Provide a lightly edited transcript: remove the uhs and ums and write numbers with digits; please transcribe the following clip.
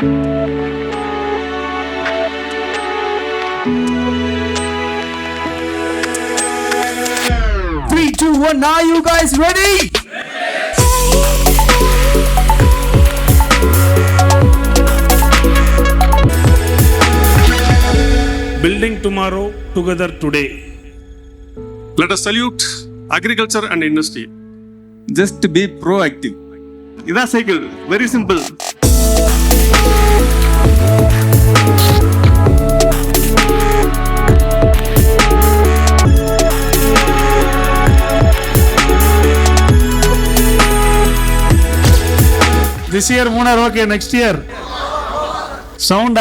Three, two, one. Are you guys ready? Building tomorrow together today. Let us salute agriculture and industry. Just be proactive. Ida cycle, very simple. This year Munnar, okay, next year. Sound.